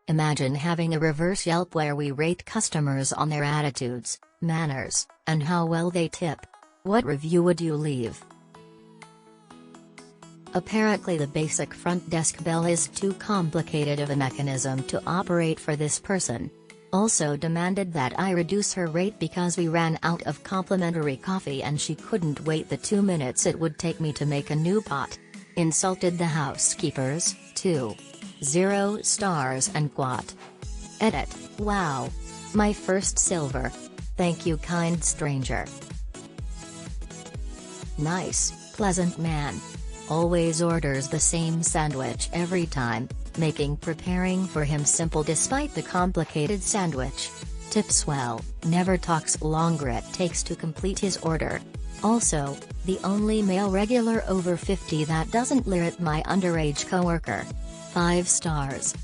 Imagine having a reverse Yelp where we rate customers on their attitudes, manners, and how well they tip. What review would you leave? Apparently the basic front desk bell is too complicated of a mechanism to operate for this person. Also demanded that I reduce her rate because we ran out of complimentary coffee and she couldn't wait the 2 minutes it would take me to make a new pot. Insulted the housekeepers, too. 0 stars and quat. Edit. Wow. My first silver. Thank you, kind stranger. Nice, pleasant man. Always orders the same sandwich every time, making preparing for him simple despite the complicated sandwich. Tips well, never talks longer it takes to complete his order. Also, the only male regular over 50 that doesn't leer at my underage coworker. 5 stars.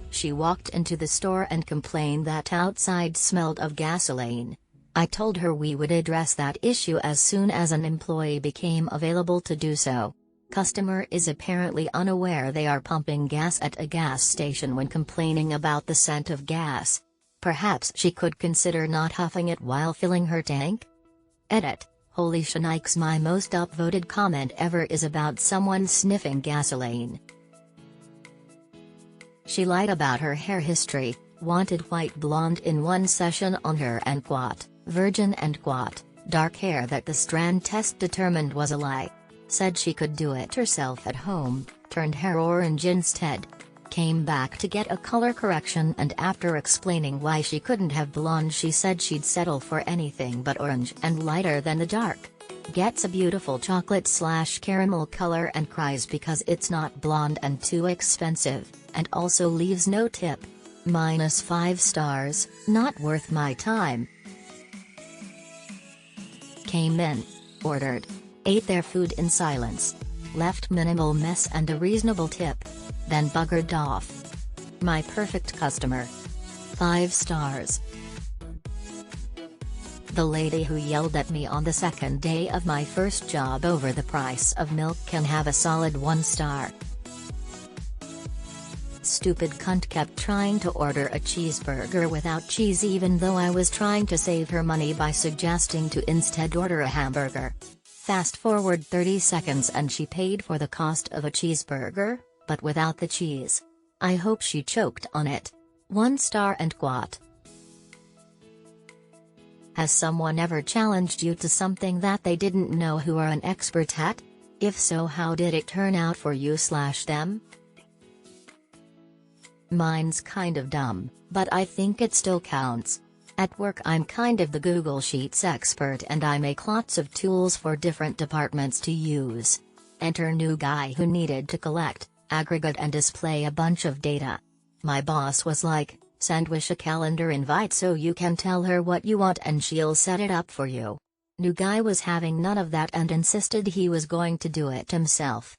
She walked into the store and complained that outside smelled of gasoline. I told her we would address that issue as soon as an employee became available to do so. Customer is apparently unaware they are pumping gas at a gas station when complaining about the scent of gas. Perhaps she could consider not huffing it while filling her tank? Edit. Holy shnikes, my most upvoted comment ever is about someone sniffing gasoline. She lied about her hair history, wanted white blonde in one session on her and quat, virgin and quat, dark hair that the strand test determined was a lie. Said she could do it herself at home, turned hair orange instead. Came back to get a color correction and after explaining why she couldn't have blonde she said she'd settle for anything but orange and lighter than the dark. Gets a beautiful chocolate/caramel color and cries because it's not blonde and too expensive, and also leaves no tip. -5 stars, not worth my time. Came in, ordered, ate their food in silence, left minimal mess and a reasonable tip, then buggered off. My perfect customer. 5 stars. The lady who yelled at me on the second day of my first job over the price of milk can have a solid 1 star. Stupid cunt kept trying to order a cheeseburger without cheese even though I was trying to save her money by suggesting to instead order a hamburger. Fast forward 30 seconds and she paid for the cost of a cheeseburger, but without the cheese. I hope she choked on it. 1 star and quat. Has someone ever challenged you to something that they didn't know who are an expert at? If so, how did it turn out for you/them? Mine's kind of dumb, but I think it still counts. At work I'm kind of the Google Sheets expert and I make lots of tools for different departments to use. Enter new guy who needed to collect, aggregate and display a bunch of data. My boss was like, send Wish a calendar invite so you can tell her what you want and she'll set it up for you. New guy was having none of that and insisted he was going to do it himself.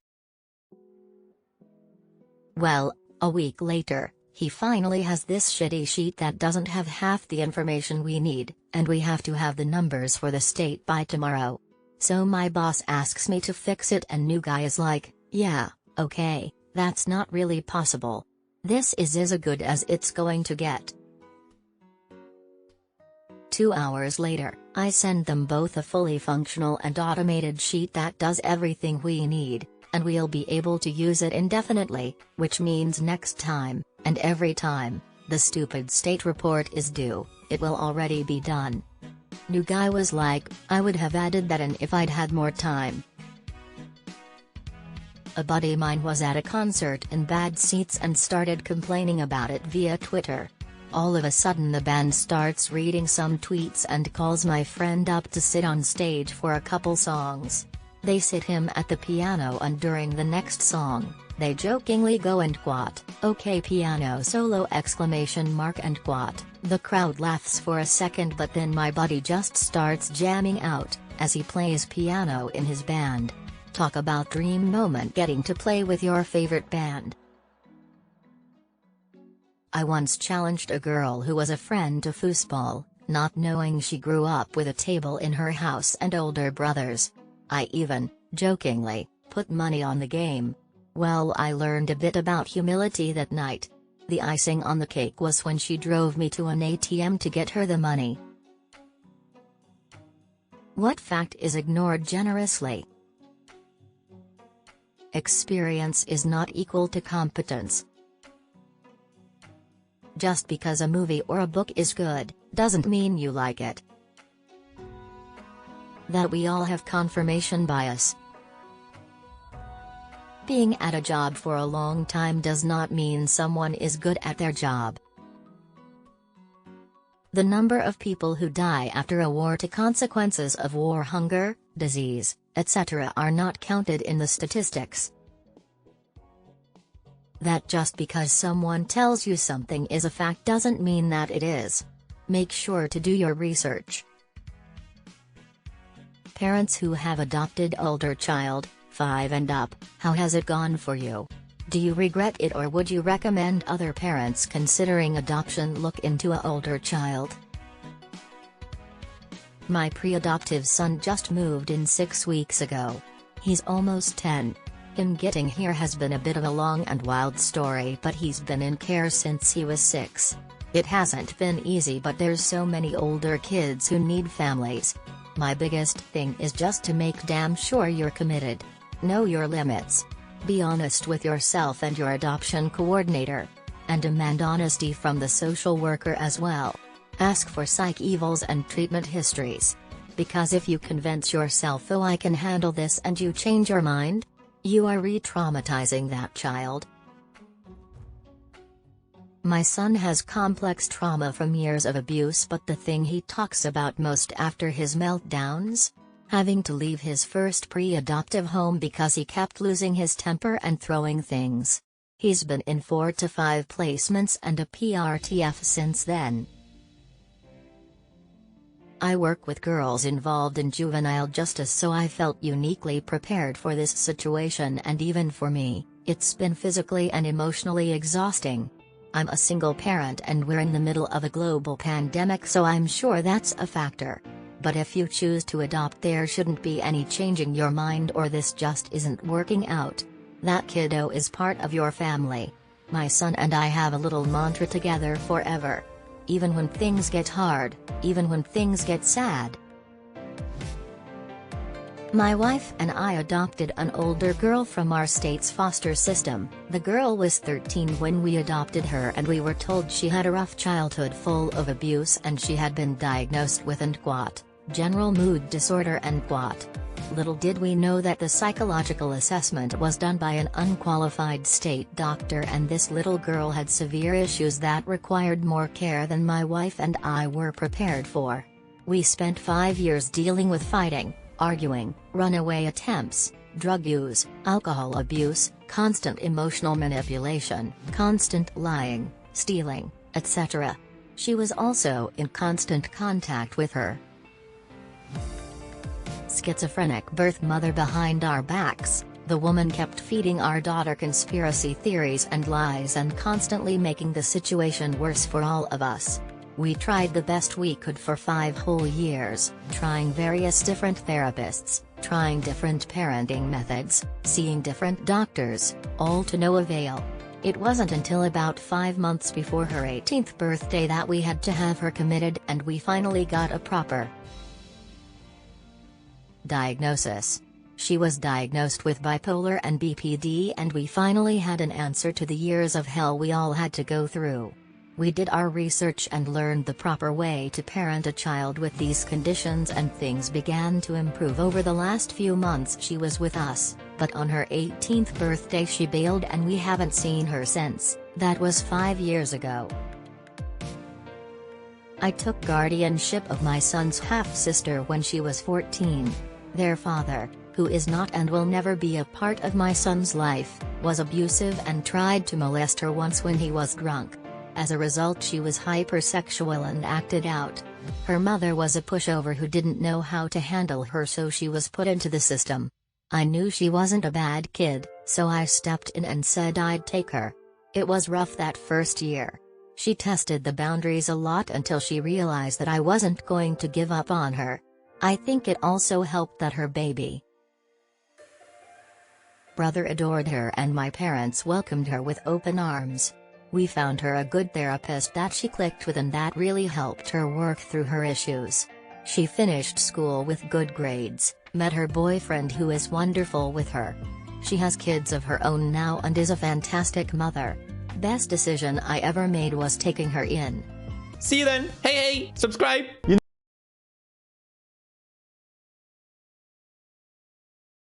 Well, a week later, he finally has this shitty sheet that doesn't have half the information we need, and we have to have the numbers for the state by tomorrow. So my boss asks me to fix it and new guy is like, yeah, okay, that's not really possible. This is as good as it's going to get. 2 hours later, I send them both a fully functional and automated sheet that does everything we need, and we'll be able to use it indefinitely, which means next time, and every time, the stupid state report is due, it will already be done. New guy was like, I would have added that in if I'd had more time. A buddy mine was at a concert in bad seats and started complaining about it via Twitter. All of a sudden the band starts reading some tweets and calls my friend up to sit on stage for a couple songs. They sit him at the piano and during the next song, they jokingly go and quat, okay piano solo and quat. The crowd laughs for a second but then my buddy just starts jamming out, as he plays piano in his band. Talk about dream moment getting to play with your favorite band. I once challenged a girl who was a friend to foosball, not knowing she grew up with a table in her house and older brothers. I even, jokingly, put money on the game. Well, I learned a bit about humility that night. The icing on the cake was when she drove me to an ATM to get her the money. What fact is ignored generously? Experience is not equal to competence. Just because a movie or a book is good, doesn't mean you like it. That we all have confirmation bias. Being at a job for a long time does not mean someone is good at their job. The number of people who die after a war to consequences of war, hunger, disease, etc. are not counted in the statistics. That just because someone tells you something is a fact doesn't mean that it is. Make sure to do your research. Parents who have adopted older child, 5 and up, how has it gone for you? Do you regret it or would you recommend other parents considering adoption look into an older child? My pre-adoptive son just moved in 6 weeks ago. He's almost 10. Him getting here has been a bit of a long and wild story, but he's been in care since he was 6. It hasn't been easy, but there's so many older kids who need families. My biggest thing is just to make damn sure you're committed. Know your limits. Be honest with yourself and your adoption coordinator. And demand honesty from the social worker as well. Ask for psych evals and treatment histories. Because if you convince yourself, oh, I can handle this, and you change your mind, you are re-traumatizing that child. My son has complex trauma from years of abuse, but the thing he talks about most after his meltdowns? Having to leave his first pre-adoptive home because he kept losing his temper and throwing things. He's been in 4 to 5 placements and a PRTF since then. I work with girls involved in juvenile justice, so I felt uniquely prepared for this situation, and even for me, it's been physically and emotionally exhausting. I'm a single parent and we're in the middle of a global pandemic, so I'm sure that's a factor. But if you choose to adopt, there shouldn't be any changing your mind or this just isn't working out. That kiddo is part of your family. My son and I have a little mantra together: forever. Even when things get hard, even when things get sad. My wife and I adopted an older girl from our state's foster system. The girl was 13 when we adopted her, and we were told she had a rough childhood full of abuse and she had been diagnosed with general mood disorder . Little did we know that the psychological assessment was done by an unqualified state doctor, and this little girl had severe issues that required more care than my wife and I were prepared for. We spent 5 years dealing with fighting, arguing, runaway attempts, drug use, alcohol abuse, constant emotional manipulation, constant lying, stealing, etc. She was also in constant contact with her schizophrenic birth mother behind our backs. The woman kept feeding our daughter conspiracy theories and lies and constantly making the situation worse for all of us. We tried the best we could for 5 whole years, trying various different therapists, trying different parenting methods, seeing different doctors, all to no avail. It wasn't until about 5 months before her 18th birthday that we had to have her committed, and we finally got a proper diagnosis. She was diagnosed with bipolar and BPD, and we finally had an answer to the years of hell we all had to go through. We did our research and learned the proper way to parent a child with these conditions, and things began to improve over the last few months she was with us, but on her 18th birthday she bailed and we haven't seen her since. That was 5 years ago. I took guardianship of my son's half-sister when she was 14. Their father, who is not and will never be a part of my son's life, was abusive and tried to molest her once when he was drunk. As a result, she was hypersexual and acted out. Her mother was a pushover who didn't know how to handle her, so she was put into the system. I knew she wasn't a bad kid, so I stepped in and said I'd take her. It was rough that first year. She tested the boundaries a lot until she realized that I wasn't going to give up on her. I think it also helped that her baby brother adored her and my parents welcomed her with open arms. We found her a good therapist that she clicked with and that really helped her work through her issues. She finished school with good grades, met her boyfriend who is wonderful with her. She has kids of her own now and is a fantastic mother. Best decision I ever made was taking her in. See you then. Hey, subscribe.